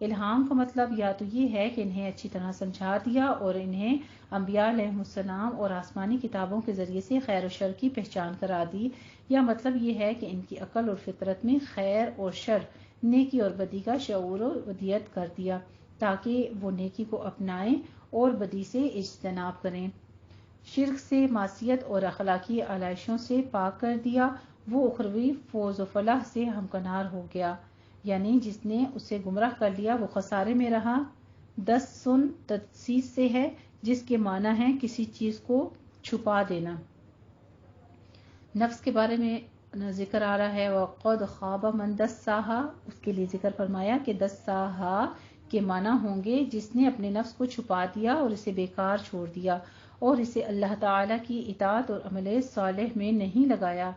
الہام کا مطلب یا تو یہ ہے کہ انہیں اچھی طرح سمجھا دیا اور انہیں انبیاء علیہ السلام اور آسمانی کتابوں کے ذریعے سے خیر و شر کی پہچان کرا دی، یا مطلب یہ ہے کہ ان کی عقل اور فطرت میں خیر اور شر، نیکی اور بدی کا شعور و ودیت کر دیا تاکہ وہ نیکی کو اپنائیں اور بدی سے اجتناب کریں۔ شرک سے، معصیت اور اخلاقی علائشوں سے پاک کر دیا، وہ اخروی فوز و فلاح سے ہمکنار ہو گیا، یعنی جس نے اسے گمراہ کر لیا وہ خسارے میں رہا۔ 10 سن تدسیس سے ہے، جس کے معنی ہے کسی چیز کو چھپا دینا۔ نفس کے بارے میں ذکر آ رہا ہے، وَقَدْ خَابَ مَنْ دَسَّاهَا، اس کے لیے ذکر فرمایا کہ دسّاها کے معنی ہوں گے جس نے اپنے نفس کو چھپا دیا اور اسے بیکار چھوڑ دیا اور اسے اللہ تعالیٰ کی اطاعت اور عمل صالح میں نہیں لگایا۔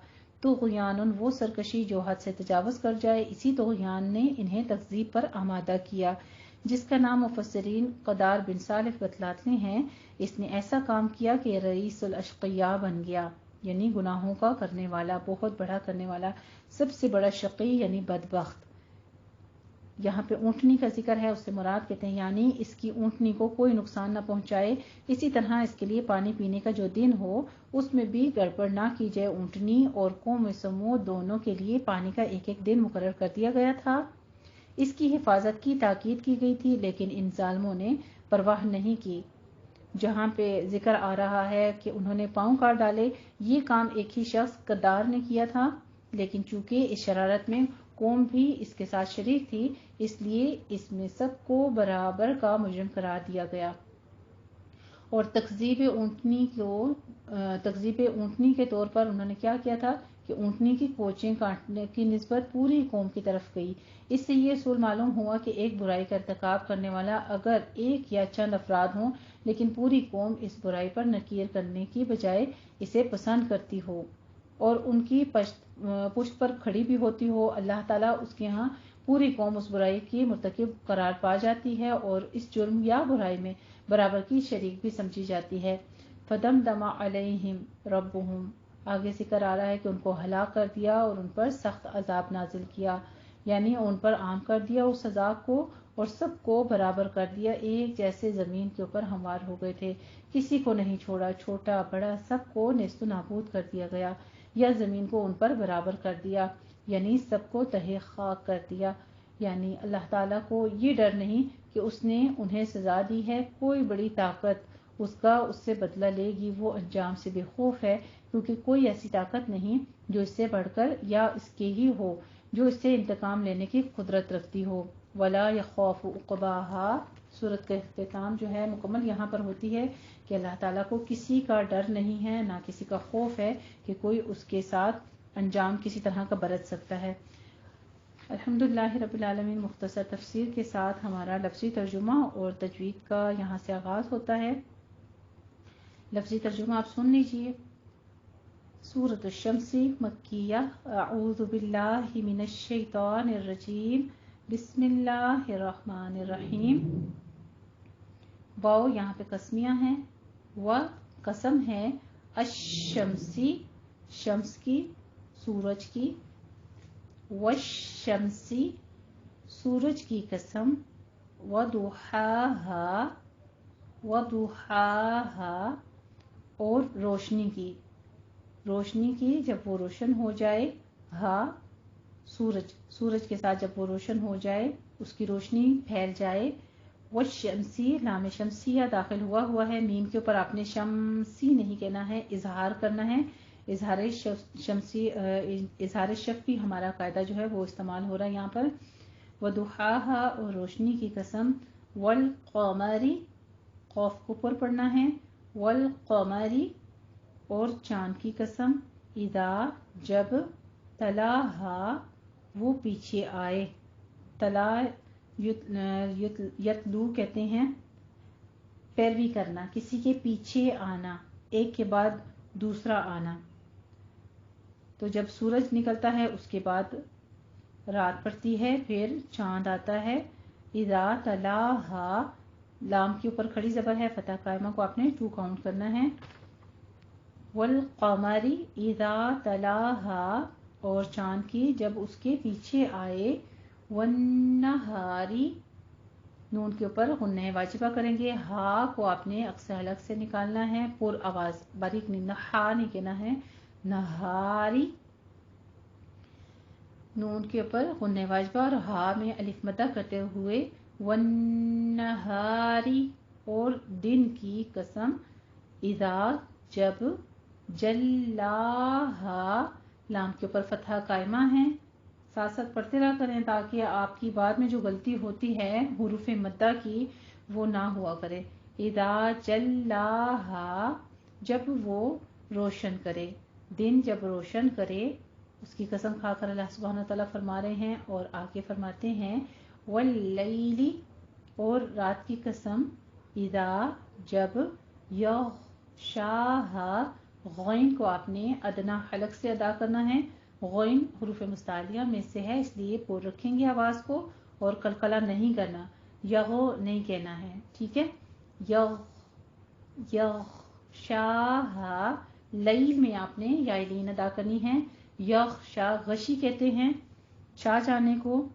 طغیان، وہ سرکشی جو حد سے تجاوز کر جائے، اسی طغیان نے انہیں تکذیب پر آمادہ کیا، جس کا نام مفسرین قدار بن صالح بتلاتے ہیں۔ اس نے ایسا کام کیا کہ رئیس الاشقیاء بن گیا، یعنی گناہوں کا کرنے والا، بہت بڑا کرنے والا، سب سے بڑا شقی یعنی بدبخت۔ یہاں پہ اونٹنی کا ذکر ہے، اس سے مراد کہتے ہیں یعنی اس کی اونٹنی کو کوئی نقصان نہ پہنچائے۔ اسی طرح اس کے لیے پانی پینے کا جو دن ہو اس میں بھی گڑبڑ نہ کی جائے۔ اونٹنی اور قوم سمود دونوں کے لیے پانی کا ایک ایک دن مقرر کر دیا گیا تھا۔ اس کی حفاظت کی تاکید کی گئی تھی، لیکن ان ظالموں نے پرواہ نہیں کی۔ جہاں پہ ذکر آ رہا ہے کہ انہوں نے پاؤں کاٹ ڈالے، یہ کام ایک ہی شخص قدار نے کیا تھا، لیکن چونکہ اس شرارت میں قوم بھی اس کے ساتھ شریک تھی، اس لیے اس میں سب کو برابر کا مجرم قرار دیا گیا۔ اور تکذیب اونٹنی کے طور پر انہوں نے کیا تھا کہ اونٹنی کی کوچیں کاٹنے کی نسبت پوری قوم کی طرف گئی۔ اس سے یہ اصول معلوم ہوا کہ ایک برائی کا ارتکاب کرنے والا اگر ایک یا چند افراد ہوں، لیکن پوری قوم اس برائی پر نکیر کرنے کی بجائے اسے پسند کرتی ہو اور ان کی پشت پر کھڑی بھی ہوتی ہو، اللہ تعالیٰ اس کے ہاں پوری قوم اس برائی کی مرتکب قرار پا جاتی ہے اور اس جرم یا برائی میں برابر کی شریک بھی سمجھی جاتی ہے۔ فَدَمْدَمَ عَلَيْهِمْ رَبُّهُمْ، آگے ذکر آ رہا ہے کہ ان کو ہلاک کر دیا اور ان پر سخت عذاب نازل کیا، یعنی ان پر عام کر دیا اس عذاب کو اور سب کو برابر کر دیا، ایک جیسے زمین کے اوپر ہموار ہو گئے تھے، کسی کو نہیں چھوڑا، چھوٹا بڑا سب کو نیست و نابود کر دیا گیا، یا زمین کو ان پر برابر کر دیا، یعنی سب کو تہہ خاک کر دیا۔ یعنی اللہ تعالیٰ کو یہ ڈر نہیں کہ اس نے انہیں سزا دی ہے، کوئی بڑی طاقت اس سے بدلہ لے گی، وہ انجام سے بے خوف ہے، کیونکہ کوئی ایسی طاقت نہیں جو اس سے بڑھ کر یا اس کے ہی ہو، جو اس سے انتقام لینے کی قدرت رکھتی ہو۔ وَلَا يَخَافُ عُقْبَاهَا، سورت کا اختتام جو ہے مکمل یہاں پر ہوتی ہے کہ اللہ تعالیٰ کو کسی کا ڈر نہیں ہے، نہ کسی کا خوف ہے کہ کوئی اس کے ساتھ انجام کسی طرح کا برت سکتا ہے۔ الحمدللہ رب العالمین، مختصر تفسیر کے ساتھ ہمارا لفظی ترجمہ اور تجوید کا یہاں سے آغاز ہوتا ہے۔ لفظی ترجمہ آپ سن لیجئے۔ سورۃ الشمس مکیہ، اعوذ باللہ من الشیطان الرجیم، بسم اللہ الرحمن الرحیم۔ واو یہاں پہ قسمیہ ہیں، و قسم ہے، الشمسی شمس کی، سورج کی، والشمسی سورج کی قسم، وضحاہا وضحاہا اور روشنی کی، روشنی کی جب وہ روشن ہو جائے، ہا سورج کے ساتھ جب وہ روشن ہو جائے، اس کی روشنی پھیل جائے، والشمسی لام شمسیہ داخل ہوا ہے، میم کے اوپر آپ نے شمسی نہیں کہنا ہے، اظہار کرنا ہے، اظہار شفی ہمارا قاعدہ جو ہے وہ استعمال ہو رہا ہے یہاں پر۔ وضحاہا اور روشنی کی قسم، والقمری قوف کو پر پڑھنا ہے، والقمری اور چاند کی قسم، اذا جب، تلاہا وہ پیچھے آئے، تلا یتلو کہتے ہیں پیروی کرنا، کسی کے پیچھے آنا، ایک کے بعد دوسرا آنا۔ تو جب سورج نکلتا ہے اس کے بعد رات پڑتی ہے، پھر چاند آتا ہے، اذا تلاہا لام کے اوپر کھڑی زبر ہے، فتح قائمہ کو آپ نے 2 کاؤنٹ کرنا ہے۔ والقمری اذا تلاہا اور چاند کی جب اس کے پیچھے آئے، والنہاری نون کے اوپر غنہ واجبہ کریں گے. ہا کو آپ نے اقصی حلق سے نکالنا ہے، پر آواز باریک نہیں، نہا نہیں کہنا ہے، نہاری. نون کے اوپر غنہ واجبہ اور ہا میں الف مدہ کرتے ہوئے والنہاری، اور دن کی قسم اذا جب، جلاہا لام کے اوپر فتحہ قائمہ ہے. ساتھ ساتھ پڑھتے رہا کریں تاکہ آپ کی بعد میں جو غلطی ہوتی ہے حروف مدہ کی وہ نہ ہوا کرے. اذا جلاہا جب وہ روشن کرے، دن جب روشن کرے، اس کی قسم کھا کر اللہ سبحانہ وتعالیٰ فرما رہے ہیں. اور آگے فرماتے ہیں واللیل، اور رات کی قسم اذا جب، یغشاہا غین کو آپ نے ادنا حلق سے ادا کرنا ہے. غین حروف مستعلیہ میں سے ہے، اس لیے پور رکھیں گے آواز کو اور قلقلہ نہیں کرنا، یغو نہیں کہنا ہے. ٹھیک ہے، یغشاہا لیل میں آپ نے یا لین ادا کرنی ہے. یغشا غشی کہتے ہیں چھا جانے کو،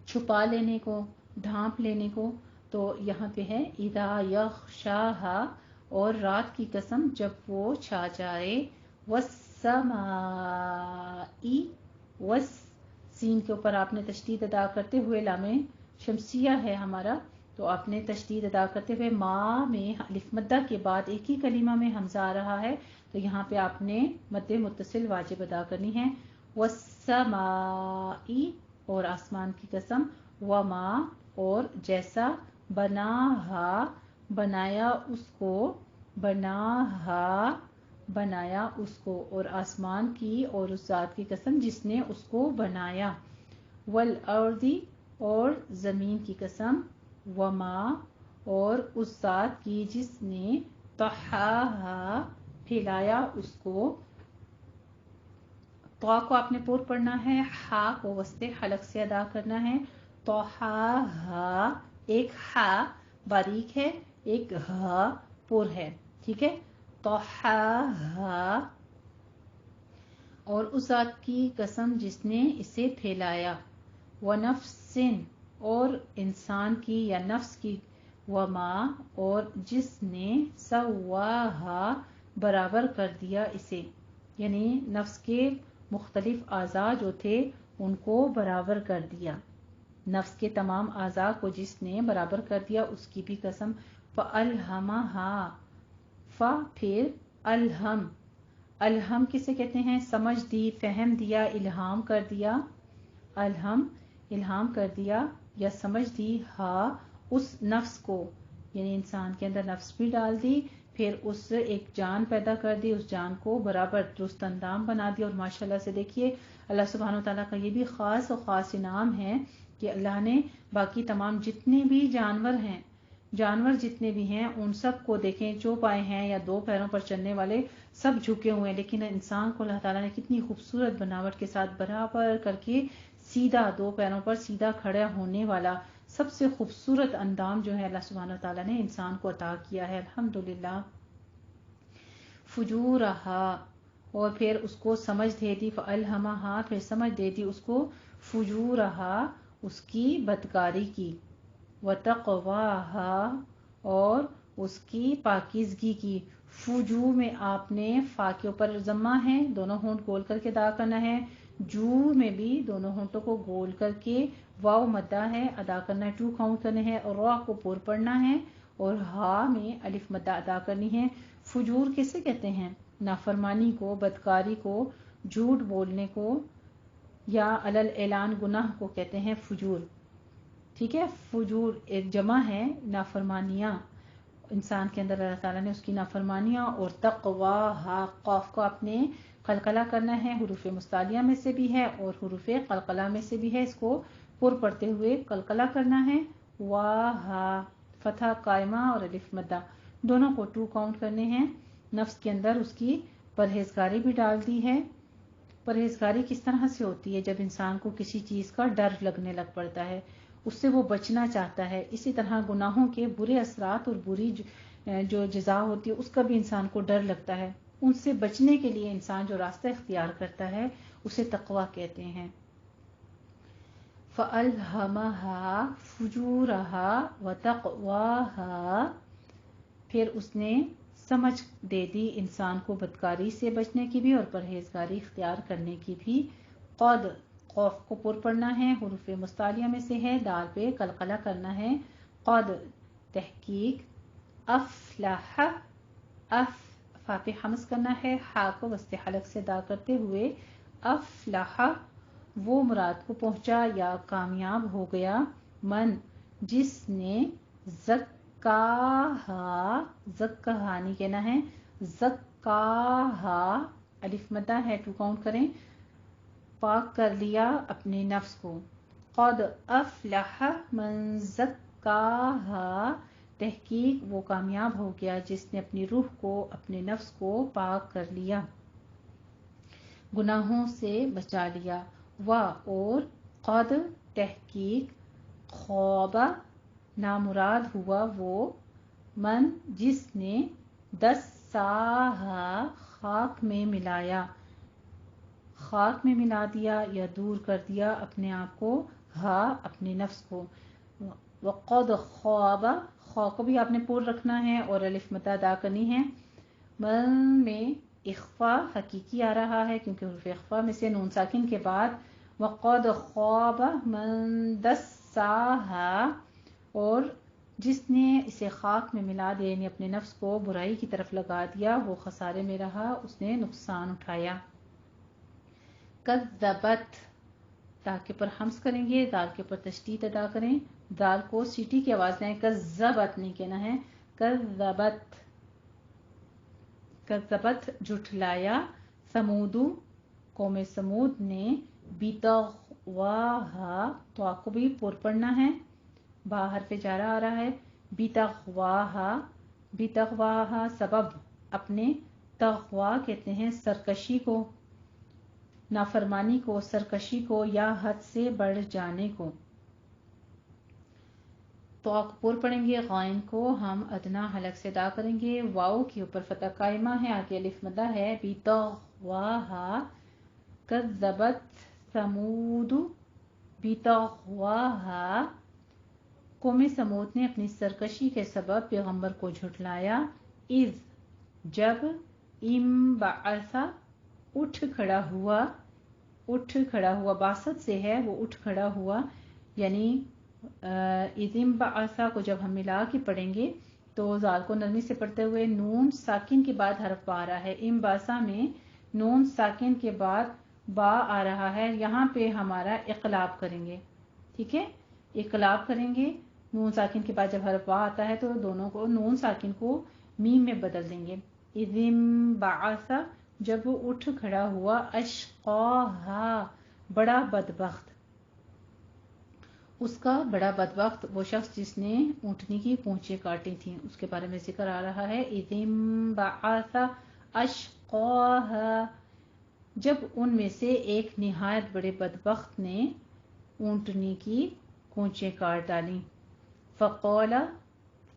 چھپا لینے کو، ڈھانپ لینے کو. تو یہاں پہ ہے اذا یغشاہا، اور رات کی قسم جب وہ چھا جائے. والسمائی، وس سین کے اوپر آپ نے تشدید ادا کرتے ہوئے، لام شمسیہ ہے ہمارا تو آپ نے تشدید ادا کرتے ہوئے ما میں الف مدہ کے بعد ایک ہی کلمہ میں حمزہ آ رہا ہے تو یہاں پہ آپ نے مد متصل واجب ادا کرنی ہے. والسمائی، اور آسمان کی قسم، وما، اور جیسا، بناہا بنایا اس کو، بناہا بنایا اس کو، اور آسمان کی اور اس ذات کی قسم جس نے اس کو بنایا. والارض، اور زمین کی قسم، وما، اور اس ذات کی جس نے طحاہا پھیلایا اس کو. تو کو آپ نے پور پڑھنا ہے، ہا کو وسط حلق سے ادا کرنا ہے. طحاہا، ایک ہا باریک ہے، ایک ہا پور ہے. ٹھیک ہے، طحاہا، اور اس ذات کی قسم جس نے اسے پھیلایا. ونفس، اور انسان کی یا نفس کی. وما، اور جس نے سواہا برابر کر دیا اسے، یعنی نفس کے مختلف اعضاء جو تھے ان کو برابر کر دیا. نفس کے تمام اعضاء کو جس نے برابر کر دیا اس کی بھی قسم. فَأَلْهَمَهَا، پھر الہم، الہم کسے کہتے ہیں؟ سمجھ دی، فہم دیا، الہام کر دیا. الہم الہام کر دیا یا سمجھ دی، ہا اس نفس کو، یعنی انسان کے اندر نفس بھی ڈال دی، پھر اس سے ایک جان پیدا کر دی، اس جان کو برابر درست اندام بنا دیا. اور ماشاءاللہ سے دیکھیے اللہ سبحانہ وتعالیٰ کا یہ بھی خاص اور خاص انعام ہے کہ اللہ نے باقی تمام جتنے بھی جانور ہیں، جانور جتنے بھی ہیں ان سب کو دیکھیں، جو پائے ہیں یا دو پیروں پر چلنے والے سب جھکے ہوئے ہیں، لیکن انسان کو اللہ تعالیٰ نے کتنی خوبصورت بناوٹ کے ساتھ برابر کر کے سیدھا دو پیروں پر سیدھا کھڑا ہونے والا سب سے خوبصورت اندام جو ہے اللہ سبحانہ وتعالیٰ نے انسان کو عطا کیا ہے. الحمدللہ. فجورہا، اور پھر اس کو سمجھ دے دی. فَأَلْهَمَهَا، پھر سمجھ دے دی اس کو، فجورہا اس کی بدکاری کی. وَتَقْوَاهَا، اور اس کی پاکیزگی کی. فجو میں آپ نے فا کے اوپر ضمہ ہے، دونوں ہونٹ گول کر کے ادا کرنا ہے. جو میں بھی دونوں ہونٹوں کو گول کر کے واو مدہ ہے ادا کرنا ہے، 2 کاؤنٹ کرنے ہیں، اور را کو پور پڑھنا ہے اور ہا میں الف مدہ ادا کرنی ہے. فجور کسے کہتے ہیں؟ نافرمانی کو، بدکاری کو، جھوٹ بولنے کو، یا علل اعلان گناہ کو کہتے ہیں فجور. ٹھیک ہے، فجور ایک جمع ہے نافرمانیاں، انسان کے اندر اللہ تعالیٰ نے اس کی نافرمانیاں. اور تقواہا، قاف کو آپ نے قلقلہ کرنا ہے، حروف مستعلیہ میں سے بھی ہے اور حروف قلقلہ میں سے بھی ہے، اس کو پر پڑھتے ہوئے قلقلہ کرنا ہے. واہا، فتح قائمہ اور الف مدہ دونوں کو 2 کاؤنٹ کرنے ہیں. نفس کے اندر اس کی پرہیزگاری بھی ڈال دی ہے. پرہیزگاری کس طرح سے ہوتی ہے؟ جب انسان کو کسی چیز کا ڈر لگنے لگ پڑتا ہے، اس سے وہ بچنا چاہتا ہے. اسی طرح گناہوں کے برے اثرات اور بری جو جزا ہوتی ہے اس کا بھی انسان کو ڈر لگتا ہے. ان سے بچنے کے لیے انسان جو راستہ اختیار کرتا ہے اسے تقویٰ کہتے ہیں. فَأَلْهَمَهَا فُجُورَهَا وَتَقْوَاهَا، پھر اس نے سمجھ دے دی انسان کو بدکاری سے بچنے کی بھی اور پرہیزگاری اختیار کرنے کی بھی۔ قد، قوف کو پر پڑھنا ہے، حروف مستعلیہ میں سے ہے، دال پہ قلقلہ کرنا ہے۔ قد تحقیق، افلح، فا پہ حمز کرنا ہے، ہا کو وسط حلق سے ادا کرتے ہوئے، افلح وہ مراد کو پہنچا یا کامیاب ہو گیا، من جس نے زکاہا، زکاہا نہیں کہنا ہے، زکاہا، الف مدہ ہے، 2 کاؤنٹ کریں، پاک کر لیا اپنے نفس کو۔ قد افلح من زکاہا، تحقیق وہ کامیاب ہو گیا جس نے اپنی روح کو، اپنے نفس کو پاک کر لیا، گناہوں سے بچا لیا۔ اور قد تحقیق خواب نامراد ہوا وہ، من جس نے دساہا خاک میں ملایا، خاک میں ملا دیا یا دور کر دیا اپنے آپ کو، ہاں اپنے نفس کو۔ وقد خواب، خو کو بھی آپ نے پور رکھنا ہے اور الف مدہ ادا کرنی ہے۔ من میں اخفا حقیقی آ رہا ہے کیونکہ حروف اخفا میں سے نون ساکن کے بعد وقد خواب من دساہا، اور جس نے اسے خاک میں ملا دیا یعنی اپنے نفس کو برائی کی طرف لگا دیا وہ خسارے میں رہا، اس نے نقصان اٹھایا۔ کذبت، تا کے پر حمز کریں گے، دال کے اوپر تشدید ادا کریں، دال کو سیٹی کی آواز لیں، کذبت نہیں کہنا ہے، کذبت، کذبت جھٹلایا، سمود قوم سمود نے، بتغواہا، تو آپ کو بھی پر پڑھنا ہے، با حرف جارہ آ رہا ہے، بتغواہا، بتغواہا سبب اپنے، تغوا کہتے ہیں سرکشی کو، نافرمانی کو، سرکشی کو یا حد سے بڑھ جانے کو۔ تو آپ پر پڑھیں گے، غائن کو ہم ادنا حلق سے ادا کریں گے، واؤ کے اوپر فتح قائمہ ہے، آگے الف مدہ ہے، بتغواہا، کذبت ثمود بتغواہا، قوم سمود نے اپنی سرکشی کے سبب پیغمبر کو جھٹلایا، اذ جب، انبعث اٹھ کھڑا ہوا، اٹھ کھڑا ہوا باسط سے ہے وہ اٹھ کھڑا ہوا، یعنی اذ انبعث کو جب ہم ملا کے پڑھیں گے تو زال کو نرمی سے پڑھتے ہوئے نون ساکن کے بعد حرف با آ رہا ہے، انبعث میں نون ساکن کے بعد با آ رہا ہے، یہاں پہ ہمارا اقلاب کریں گے، ٹھیک ہے، اقلاب کریں گے، نون ساکن کے بعد جب حرف با آتا ہے تو دونوں کو نون ساکن کو میم میں بدل دیں گے، اذ انبعث جب وہ اٹھ کھڑا ہوا، اشقاہا بڑا بدبخت، اس کا بڑا بدبخت وہ شخص جس نے اونٹنی کی پونچھیں کاٹی تھیں، اس کے بارے میں ذکر آ رہا ہے، اذ انبعث اشقاہا جب ان میں سے ایک نہایت بڑے بدبخت نے اونٹنی کی پونچھیں کاٹ ڈالیں، فقال،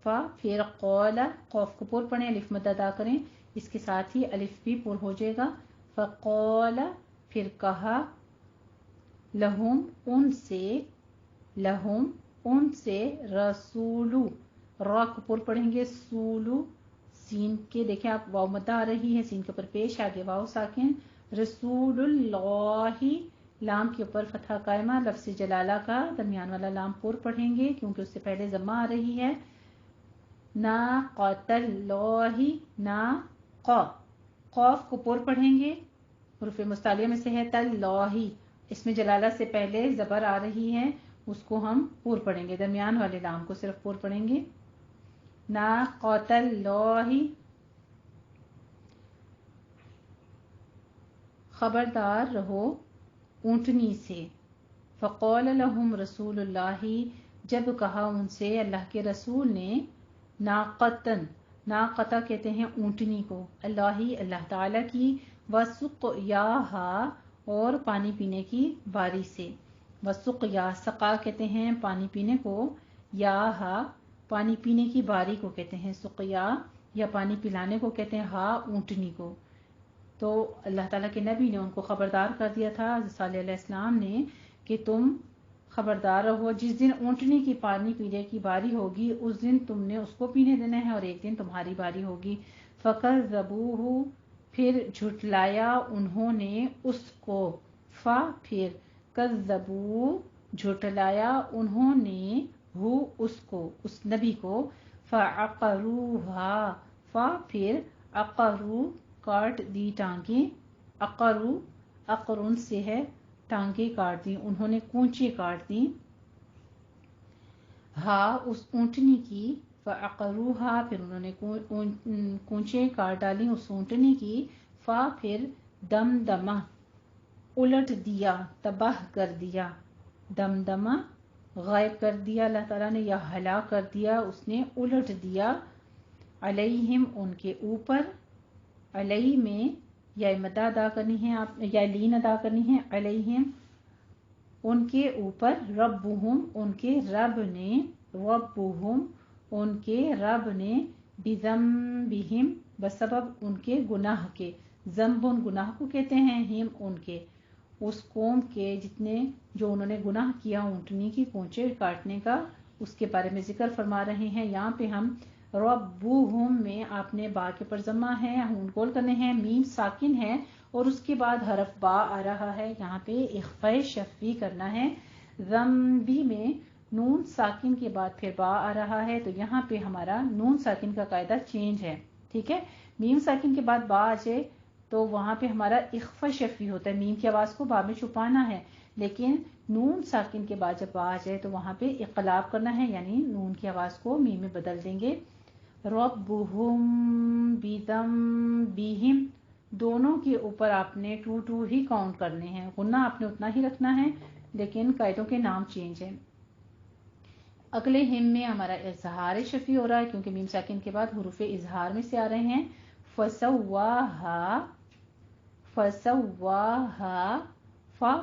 فا پھر قول، قوف کو پر پڑھیں، الف مد ادا کریں، اس کے ساتھ ہی الف بھی پر ہو جائے گا، فقال پھر کہا، لہم ان سے، لہم ان سے، رسولو، را کو پر پڑھیں گے، سولو، سین کے دیکھیں آپ واو مدہ آ رہی ہے، سین کے اوپر پیش آگے واو ساکن، رسول اللہ، لام کے اوپر فتح قائمہ، لفظ جلالہ کا درمیان والا لام پر پڑھیں گے کیونکہ اس سے پہلے ضمہ آ رہی ہے، ناقۃ اللہ، قوف کو پر پڑھیں گے، حروف مستعلیہ میں سے ہے، تاللہ، اس میں جلالہ سے پہلے زبر آ رہی ہے، اس کو ہم پر پڑھیں گے، درمیان والے لام کو صرف پر پڑھیں گے، ناقۃ اللہ، خبردار رہو اونٹنی سے، فقال لہم رسول اللہ جب کہا ان سے اللہ کے رسول نے، ناقتن، ناقتہ کہتے ہیں اونٹنی کو، اللہ تعالی کی، وسقیاہا اور پانی پینے کی باری سے، وسقیا سقا کہتے ہیں پانی پینے کو، یاہا پانی پینے کی باری کو کہتے ہیں سقیا، یا پانی پلانے کو کہتے ہیں ہا اونٹنی کو۔ تو اللہ تعالیٰ کے نبی نے ان کو خبردار کر دیا تھا، صالح علیہ السلام نے، کہ تم خبردار رہو، جس دن اونٹنی کی پانی پینے کی باری ہوگی اس دن تم نے اس کو پینے دینا ہے اور ایک دن تمہاری باری ہوگی۔ فَكَذَّبُوهُ پھر جھٹلایا انہوں نے اس کو، پھر کذبو جھٹلایا انہوں نے ہو اس کو، اس نبی کو، فَعَقَرُوهَا پھر عقرو کاٹ دی ٹانگیں، عقرن سے ہے ٹانگیں کاٹ دی، انہوں نے کونچیں کاٹ دی، اس اونٹنی کی، فَعَقَرُوهَا پھر انہوں نے کونچیں کاٹ ڈالی اس اونٹنی کی، پھر دمدمہ الٹ دیا، تباہ کر دیا، دمدمہ غائب کر دیا اللہ تعالیٰ نے یا ہلاک کر دیا اس نے، الٹ دیا، علیہم ان کے اوپر، علیہ میں یا مدہ ادا کرنی ہے آپ یا لین ادا کرنی ہے، علیہم ان کے اوپر، ربہم ان کے رب نے، ربہم ان کے رب نے، بذنبہم بسبب ان کے گناہ کے، ذنب ان گناہ کو کہتے ہیں، ہم ان کے، اس قوم کے جتنے جو انہوں نے گناہ کیا اونٹنی کی کونچے کاٹنے کا، اس کے بارے میں ذکر فرما رہے ہیں۔ یہاں پہ ہم ربہم میں آپ نے با کے پر ضمہ ہے، ہون کول کرنے ہیں، میم ساکن ہے اور اس کے بعد حرف با آ رہا ہے، یہاں پہ اخفاء شفوی کرنا ہے۔ ذنبی میں نون ساکن کے بعد پھر با آ رہا ہے، تو یہاں پہ ہمارا نون ساکن کا قاعدہ چینج ہے، ٹھیک ہے۔ میم ساکن کے بعد با آ جائے تو وہاں پہ ہمارا اخفاء شفوی ہوتا ہے، میم کی آواز کو با میں چھپانا ہے، لیکن نون ساکن کے بعد جب با آ جائے تو وہاں پہ اقلاب کرنا ہے، یعنی نون کی آواز کو میم میں بدل دیں گے۔ ربہم بذنبہم دونوں کے اوپر آپ نے 2 ہی کاؤنٹ کرنے ہیں، غنہ آپ نے اتنا ہی رکھنا ہے، لیکن قاعدوں کے نام چینج ہیں۔ اگلے ہم میں ہمارا اظہار شفوی ہو رہا ہے کیونکہ میم ساکن کے بعد حروف اظہار میں سے آ رہے ہیں۔ فسواہا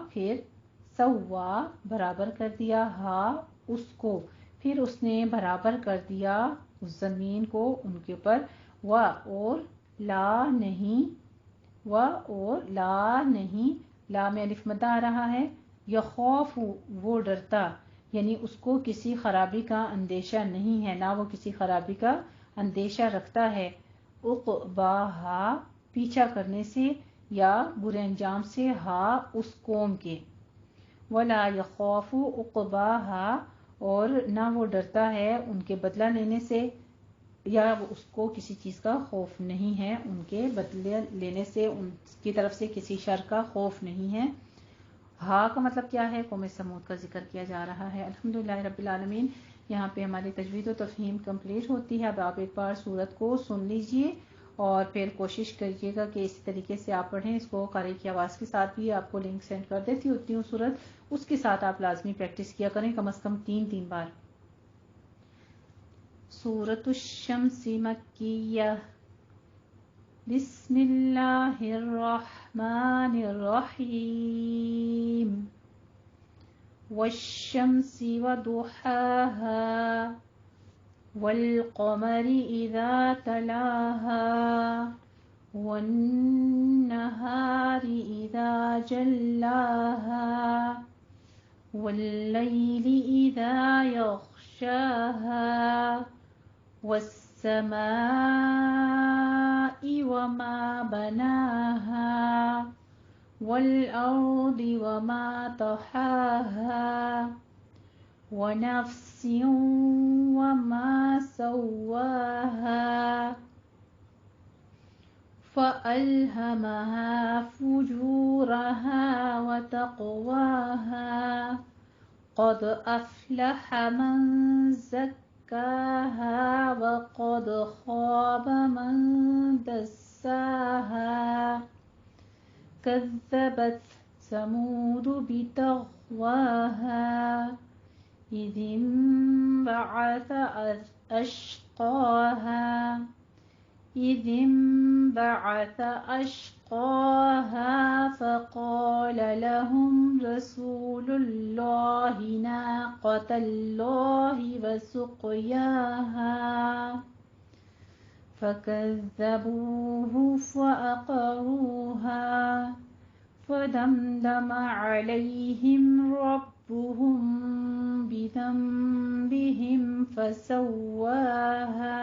پھر سوا برابر کر دیا ہا اس کو، پھر اس نے برابر کر دیا اس زمین کو ان کے اوپر، اور لا نہیں، لا میں الف مدہ آ رہا ہے، یخاف وہ ڈرتا، یعنی اس کو کسی خرابی کا اندیشہ نہیں ہے، نہ وہ کسی خرابی کا اندیشہ رکھتا ہے، عقباہا پیچھا کرنے سے یا برے انجام سے، اس قوم کے، ولا یخاف عقباہا اور نہ وہ ڈرتا ہے ان کے بدلہ لینے سے، یا اس کو کسی چیز کا خوف نہیں ہے، ان کے بدلے لینے سے ان کی طرف سے کسی شر کا خوف نہیں ہے۔ کا مطلب کیا ہے؟ قوم سمود کا ذکر کیا جا رہا ہے۔ الحمدللہ رب العالمین، یہاں پہ ہماری تجوید و تفہیم کمپلیٹ ہوتی ہے۔ اب آپ ایک بار سورت کو سن لیجئے اور پھر کوشش کریے گا کہ اسی طریقے سے آپ پڑھیں، اس کو قاری کی آواز کے ساتھ بھی آپ کو لنک سینڈ کر دیتی ہوتی ہوں سورت، اس کے ساتھ آپ لازمی پریکٹس کیا کریں کم از کم 3 بار۔ سورۃ الشمس مکیہ، بسم اللہ الرحمن الرحیم، والشمس وضحاها، والقمر اذا تلاها، والنهار اذا جلاها، والليل اذا يغشاها، والسماء وما بناها، والأرض وما طحاها، ونفس وما سواها، فألهمها فجورها وتقواها، قد أفلح من زكاها وقد خاب من دساها، كذبت ثمود بطغواها، إذ انبعث أشقاها، فقال لهم رسول الله ناقة الله وسقياها، فكذبوه فعقروها، فدمدم عليهم ربهم بذنبهم فسواها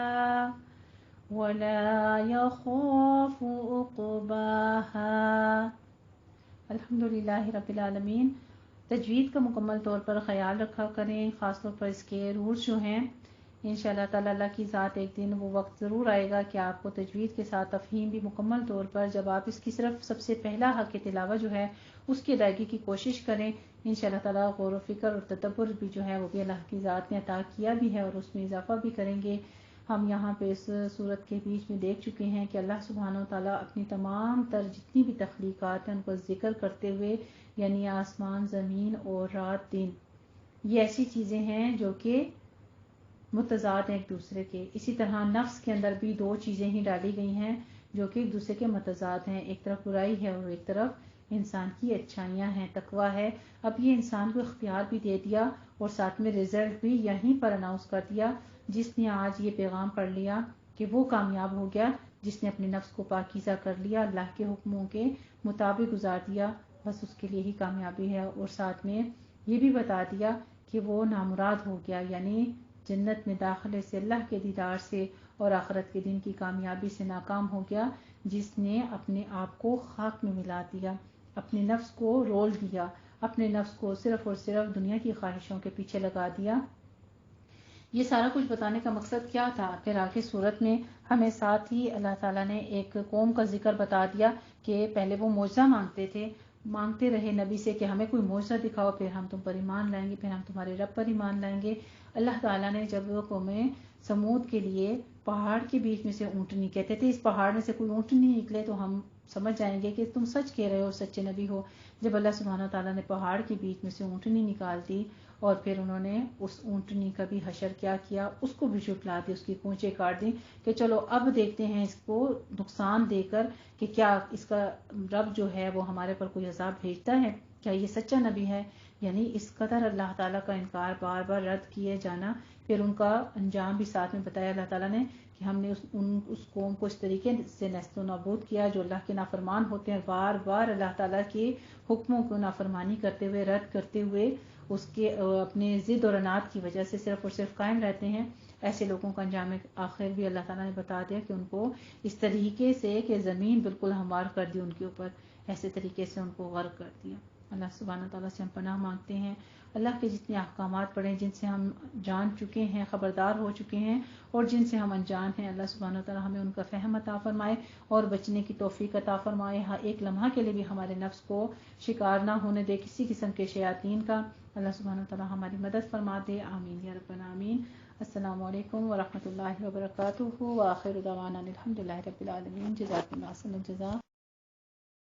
ولا يخاف عقباها۔ الحمدللہ رب العالمین۔ تجوید کا مکمل طور پر خیال رکھا کریں، خاص طور پر اس کے رولز جو ہیں۔ انشاءاللہ تعالی اللہ کی ذات ایک دن وہ وقت ضرور آئے گا کہ آپ کو تجوید کے ساتھ تفہیم بھی مکمل طور پر، جب آپ اس کی صرف سب سے پہلا حق تلاوہ جو ہے اس کی ادائیگی کی کوشش کریں، انشاءاللہ تعالی غور و فکر اور تدبر بھی جو ہے وہ بھی اللہ کی ذات نے عطا کیا بھی ہے اور اس میں اضافہ بھی کریں گے۔ ہم یہاں پہ اس صورت کے بیچ میں دیکھ چکے ہیں کہ اللہ سبحانہ و تعالیٰ اپنی تمام تر جتنی بھی تخلیقات ہیں ان کو ذکر کرتے ہوئے، یعنی آسمان، زمین اور رات دن، یہ ایسی چیزیں ہیں جو کہ متضاد ہیں ایک دوسرے کے۔ اسی طرح نفس کے اندر بھی دو چیزیں ہی ڈالی گئی ہیں جو کہ ایک دوسرے کے متضاد ہیں، ایک طرف برائی ہے اور ایک طرف انسان کی اچھائیاں ہیں، تقویٰ ہے۔ اب یہ انسان کو اختیار بھی دے دیا اور ساتھ میں رزلٹ بھی یہیں پر اناؤنس کر دیا۔ جس نے آج یہ پیغام پڑھ لیا کہ وہ کامیاب ہو گیا، جس نے اپنے نفس کو پاکیزہ کر لیا، اللہ کے حکموں کے مطابق گزار دیا، بس اس کے لیے ہی کامیابی ہے۔ اور ساتھ میں یہ بھی بتا دیا کہ وہ نامراد ہو گیا، یعنی جنت میں داخلے سے، اللہ کے دیدار سے اور آخرت کے دن کی کامیابی سے ناکام ہو گیا، جس نے اپنے آپ کو خاک میں ملا دیا، اپنے نفس کو رول دیا، اپنے نفس کو صرف اور صرف دنیا کی خواہشوں کے پیچھے لگا دیا۔ یہ سارا کچھ بتانے کا مقصد کیا تھا؟ پھر آگے صورت میں ہمیں ساتھ ہی اللہ تعالیٰ نے ایک قوم کا ذکر بتا دیا کہ پہلے وہ معجزہ مانگتے تھے، مانگتے رہے نبی سے کہ ہمیں کوئی معجزہ دکھاؤ، پھر ہم تم پر ایمان لائیں گے، پھر ہم تمہارے رب پر ایمان لائیں گے۔ اللہ تعالیٰ نے جب قوم سمود کے لیے پہاڑ کے بیچ میں سے اونٹنی، کہتے تھے اس پہاڑ میں سے کوئی اونٹنی نکلے تو ہم سمجھ جائیں گے کہ تم سچ کہہ رہے ہو، سچے نبی ہو۔ جب اللہ سبحانہ تعالیٰ نے پہاڑ کے بیچ میں سے اونٹنی نکال دی اور پھر انہوں نے اس اونٹنی کا بھی حشر کیا، اس کو بھی جھٹلا دی، اس کی پونچھیں کاٹ دی کہ چلو اب دیکھتے ہیں اس کو نقصان دے کر کہ کیا اس کا رب جو ہے وہ ہمارے پر کوئی عذاب بھیجتا ہے، کیا یہ سچا نبی ہے۔ یعنی اس قدر اللہ تعالیٰ کا انکار بار بار رد کیے جانا، پھر ان کا انجام بھی ساتھ میں بتایا اللہ تعالیٰ نے کہ ہم نے اس قوم کو اس طریقے سے نیست و نابود کیا جو اللہ کے نافرمان ہوتے ہیں، بار بار اللہ تعالیٰ کے حکموں کو نافرمانی کرتے ہوئے، رد کرتے ہوئے، اس کے اپنے ضد اور عناد کی وجہ سے صرف اور صرف قائم رہتے ہیں۔ ایسے لوگوں کا انجام آخر بھی اللہ تعالیٰ نے بتا دیا کہ ان کو اس طریقے سے کہ زمین بالکل ہموار کر دی ان کے اوپر، ایسے طریقے سے ان کو غرق کر دیا۔ اللہ سبحانہ تعالیٰ سے ہم پناہ مانگتے ہیں، اللہ کے جتنے احکامات پڑھیں جن سے ہم جان چکے ہیں، خبردار ہو چکے ہیں، اور جن سے ہم انجان ہیں، اللہ سبحانہ تعالیٰ ہمیں ان کا فہم عطا فرمائے اور بچنے کی توفیق عطا فرمائے۔ ہر ایک لمحہ کے لیے بھی ہمارے نفس کو شکار نہ ہونے دے کسی قسم کے شیاطین کا۔ اللہ سبحانہ تعالیٰ ہماری مدد فرما دے، آمین یا رب العالمین۔ السلام علیکم ورحمۃ اللہ وبرکاتہ، وآخر دعوانا الحمدللہ رب العالمین۔ جزاکم اللہ خیر الجزا۔